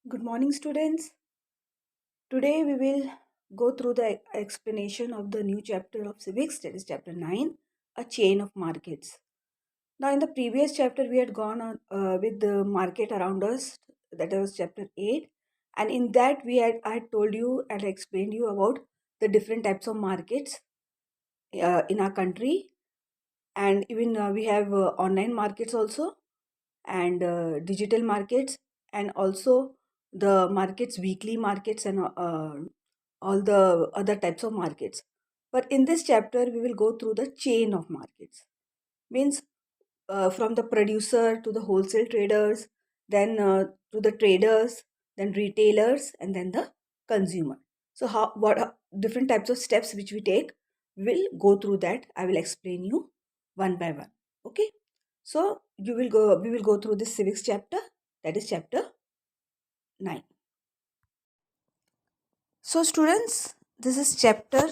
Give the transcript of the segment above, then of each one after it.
Good morning, students. Today we will go through the explanation of the new chapter of Civics, that is chapter 9, a chain of markets. Now, in the previous chapter, we had gone on with the market around us, that was chapter 8, and in that I had told you and explained you about the different types of markets in our country, and even we have online markets also, and digital markets, and also the markets, weekly markets, and all the other types of markets. But in this chapter, we will go through the chain of markets. Means from the producer to the wholesale traders, then to the traders, then retailers, and then the consumer. So how what are different types of steps which we take? We'll go through that. I will explain you one by one. Okay. So we will go through this civics chapter, that is chapter 9. So students, this is chapter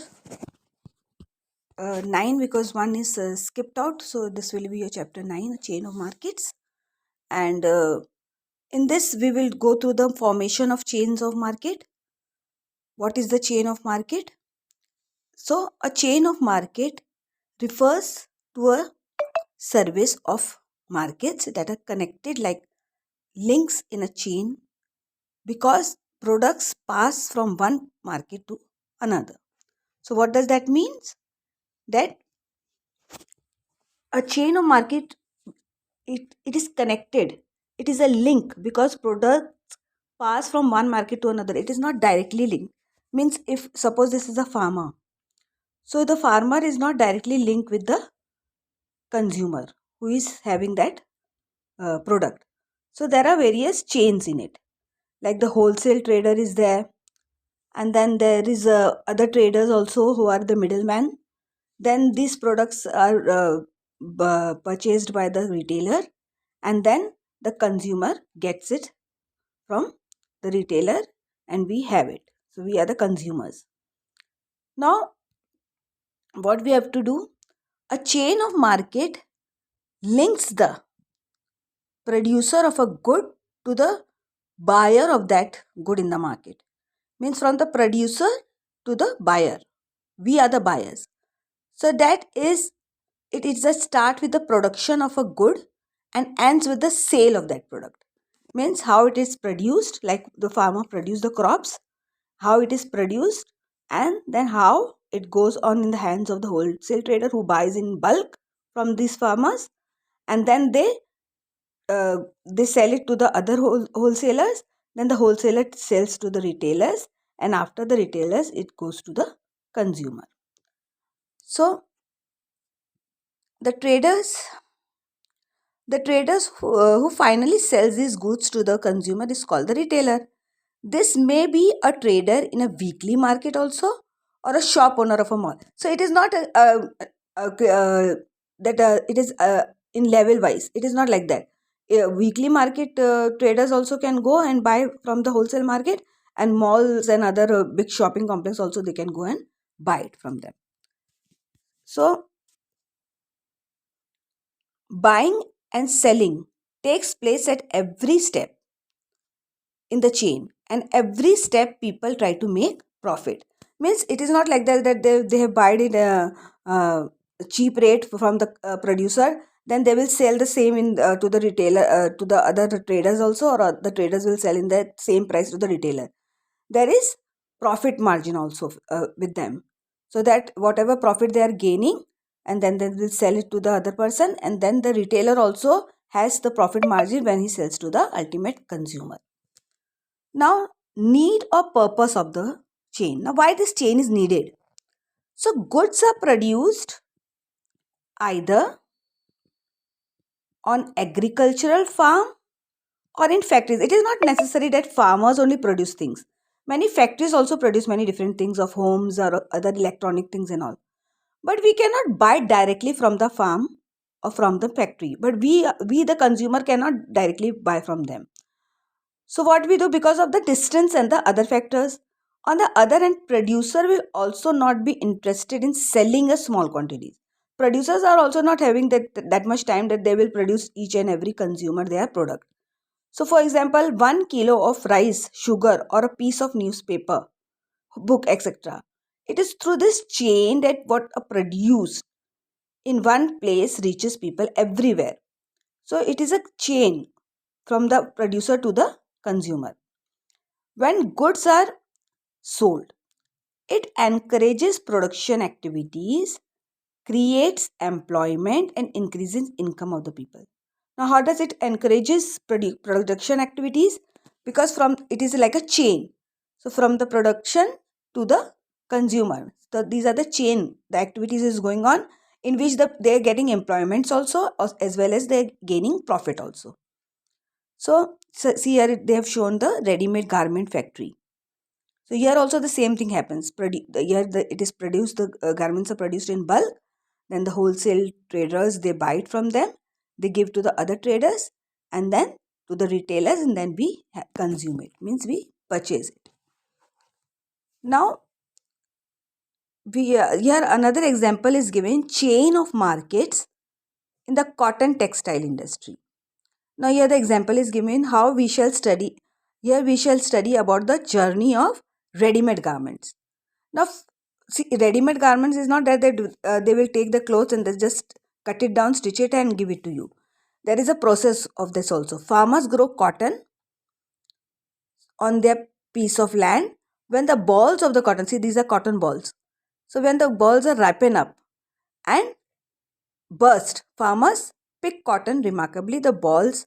9 because one is skipped out. So this will be your chapter 9, chain of markets. And in this we will go through the formation of chains of market. What is the chain of market? So a chain of market refers to a service of markets that are connected like links in a chain because products pass from one market to another. So what does that mean? That a chain of market, it is connected. It is a link because products pass from one market to another. It is not directly linked. Means if suppose this is a farmer, so the farmer is not directly linked with the consumer who is having that product. So there are various chains in it. Like the wholesale trader is there, and then there is other traders also who are the middleman. Then these products are purchased by the retailer, and then the consumer gets it from the retailer, and we have it. So we are the consumers. Now what we have to do, a chain of market links the producer of a good to the buyer of that good in the market. Means from the producer to the buyer, we are the buyers. So that is, it is a start with the production of a good and ends with the sale of that product. Means how it is produced, like the farmer produce the crops, how it is produced, and then how it goes on in the hands of the wholesale trader who buys in bulk from these farmers, and then they sell it to the other wholesalers. Then the wholesaler sells to the retailers, and after the retailers it goes to the consumer. So the traders who finally sells these goods to the consumer is called the retailer. This may be a trader in a weekly market also, or a shop owner of a mall. So it is not that it is in level wise. It is not like that. Weekly market traders also can go and buy from the wholesale market, and malls and other big shopping complex also they can go and buy it from them. So buying and selling takes place at every step in the chain, and every step people try to make profit. Means it is not like that they have bought it uh, cheap rate from the producer, then they will sell the same in to the retailer, to the other traders also, or the traders will sell in that same price to the retailer. There is profit margin also with them, so that whatever profit they are gaining, and then they will sell it to the other person, and then the retailer also has the profit margin when he sells to the ultimate consumer. Now, need or purpose of the chain. Now, why this chain is needed? So, goods are produced either on agricultural farm or in factories. It is not necessary that farmers only produce things. Many factories also produce many different things of homes or other electronic things and all. But we cannot buy directly from the farm or from the factory. But we the consumer cannot directly buy from them. So what we do, because of the distance and the other factors. On the other hand, producer will also not be interested in selling a small quantities. Producers are also not having that much time that they will produce each and every consumer their product. So for example, 1 kilo of rice, sugar, or a piece of newspaper, book, etc. It is through this chain that what are produced in one place reaches people everywhere. So it is a chain from the producer to the consumer. When goods are sold, it encourages production activities, creates employment, and increases income of the people. Now how does it encourages production activities? Because from it is like a chain. So from the production to the consumer, so these are the chain, the activities is going on, in which they are getting employments also, as well as they are gaining profit also. So see here they have shown the ready-made garment factory. So here also the same thing happens. It is produced, the garments are produced in bulk. Then the wholesale traders, they buy it from them. They give to the other traders, and then to the retailers, and then we consume it. Means we purchase it. Now here another example is given, chain of markets in the cotton textile industry. Now here the example is given how we shall study. Here we shall study about the journey of ready-made garments. Now, see, ready-made garments is not that they will take the clothes and they just cut it down, stitch it, and give it to you. There is a process of this also. Farmers grow cotton on their piece of land. When the balls of the cotton, see, these are cotton balls. So when the balls are ripen up and burst, farmers pick cotton. Remarkably, the balls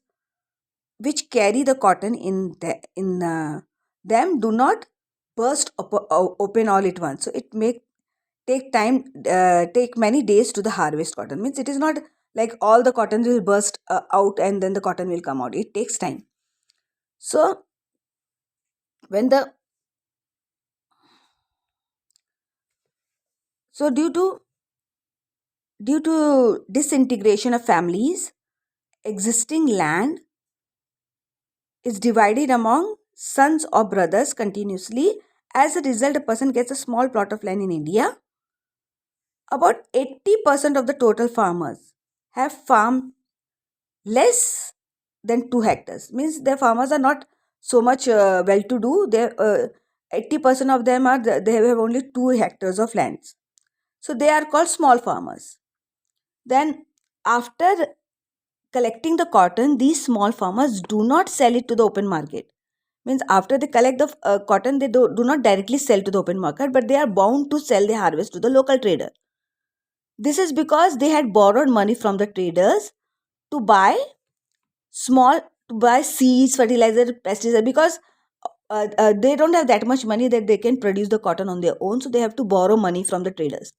which carry the cotton in them do not burst open all at once. So it may take many days to the harvest cotton. Means it is not like all the cotton will burst out and then the cotton will come out. It takes time. So when the so due to disintegration of families, existing land is divided among sons or brothers continuously. As a result, a person gets a small plot of land in India. About 80% of the total farmers have farm less than 2 hectares. Means their farmers are not so much well to do. 80% of them they have only 2 hectares of lands. So they are called small farmers. Then after collecting the cotton, these small farmers do not sell it to the open market. Means after they collect the cotton, they do not directly sell to the open market, but they are bound to sell their harvest to the local trader. This is because they had borrowed money from the traders to buy small to buy seeds, fertilizer, pesticide, because they don't have that much money that they can produce the cotton on their own. So they have to borrow money from the traders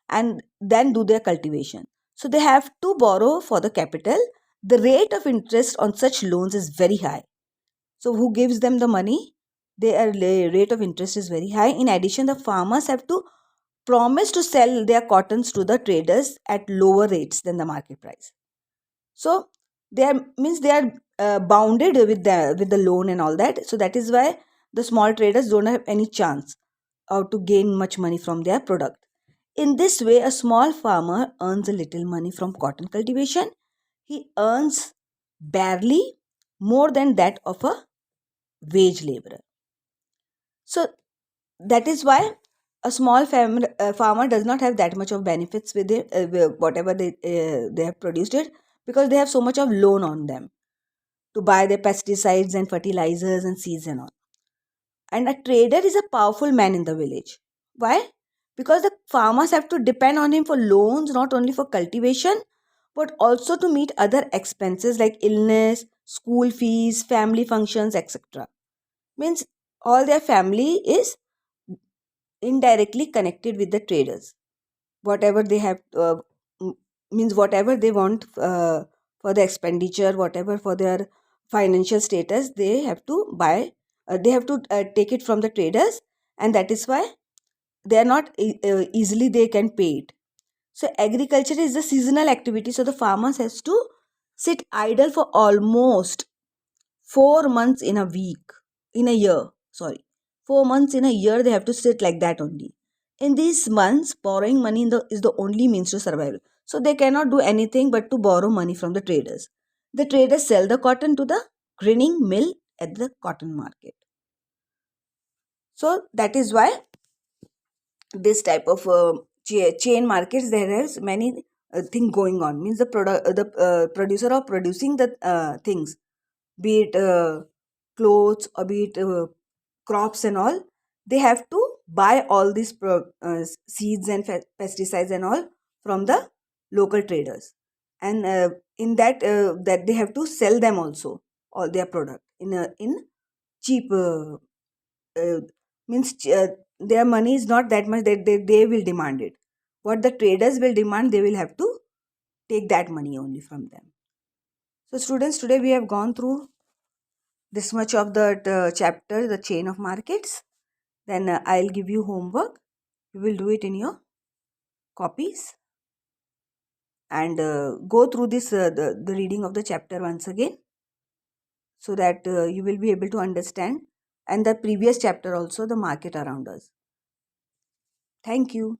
and then do their cultivation. So they have to borrow for the capital. The rate of interest on such loans is very high. So who gives them the money? Their rate of interest is very high. In addition, the farmers have to promise to sell their cottons to the traders at lower rates than the market price. So they are bounded with the loan and all that. So that is why the small traders don't have any chance to gain much money from their product. In this way, a small farmer earns a little money from cotton cultivation. He earns barely more than that of a wage laborer. So that is why a small farmer does not have that much of benefits with it, with whatever they have produced it, because they have so much of loan on them to buy their pesticides and fertilizers and seeds and all. And a trader is a powerful man in the village. Why? Because the farmers have to depend on him for loans, not only for cultivation, but also to meet other expenses like illness, school fees, family functions, etc. Means all their family is indirectly connected with the traders. Whatever they have means whatever they want for the expenditure, whatever for their financial status, they have to buy. They have to take it from the traders, and that is why they are not easily they can pay it. So agriculture is a seasonal activity. So the farmers has to sit idle for almost 4 months in a week, in a year. Sorry, 4 months in a year they have to sit like that only. In these months, borrowing money is the only means to survival. So they cannot do anything but to borrow money from the traders. The traders sell the cotton to the grinning mill at the cotton market. So that is why this type of chain markets, there is many thing going on. Means the producer of producing the things, be it clothes or be it crops and all, they have to buy all these seeds and pesticides and all from the local traders, and in that they have to sell them also, all their product in cheap uh, means their money is not that much that they will demand it. What the traders will demand, they will have to take that money only from them. So students, today we have gone through this much of the chapter, the chain of markets. Then I'll give you homework. You will do it in your copies, and go through this the reading of the chapter once again, so that you will be able to understand, and the previous chapter also, the market around us. Thank you.